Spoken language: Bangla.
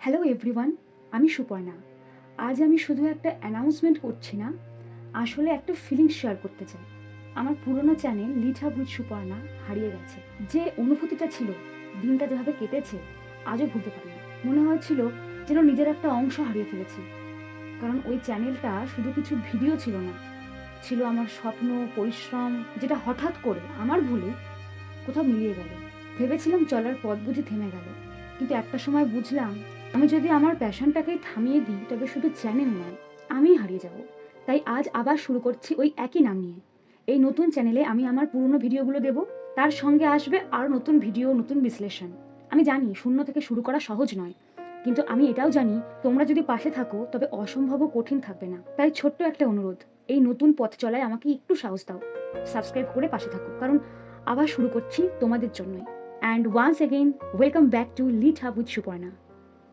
হ্যালো এভরিওয়ান, আমি সুপর্ণা। আজ আমি শুধু একটা অ্যানাউন্সমেন্ট করছি না, আসলে একটা ফিলিংস শেয়ার করতে চাই। আমার পুরনো channel Lit Hub with Suparna হারিয়ে গেছে। যে অনুভূতিটা ছিল, দিনটা যেভাবে কেটেছে, আজও ভুলতে পারি না। মনে হয়েছিল যেন নিজের একটা অংশ হারিয়ে ফেলেছি। কারণ ওই চ্যানেলটা শুধু কিছু ভিডিও ছিল না, ছিল আমার স্বপ্ন, পরিশ্রম, যেটা হঠাৎ করে আমার ভুলে কোথাও মিলিয়ে গেল। ভেবেছিলাম চলার পথ বুঝি থেমে গেল, কিন্তু একটা সময় বুঝলাম আমি যদি আমার প্যাশনটাকেই থামিয়ে দিই তবে শুধু চ্যানেল নয়, আমিই হারিয়ে যাব। তাই আজ আবার শুরু করছি ওই একই নাম নিয়ে। এই নতুন চ্যানেলে আমি আমার পুরনো ভিডিওগুলো দেব, তার সঙ্গে আসবে আর নতুন ভিডিও, নতুন বিশ্লেষণ। আমি জানি শূন্য থেকে শুরু করা সহজ নয়, কিন্তু আমি এটাও জানি তোমরা যদি পাশে থাকো তবে অসম্ভবও কঠিন থাকবে না। তাই ছোট্ট একটা অনুরোধ, এই নতুন পথ চলায় আমাকে একটু সাহস দাও, সাবস্ক্রাইব করে পাশে থাকো, কারণ আবার শুরু করছি তোমাদের জন্যই। And once again welcome back to Lit Hub with Suparna.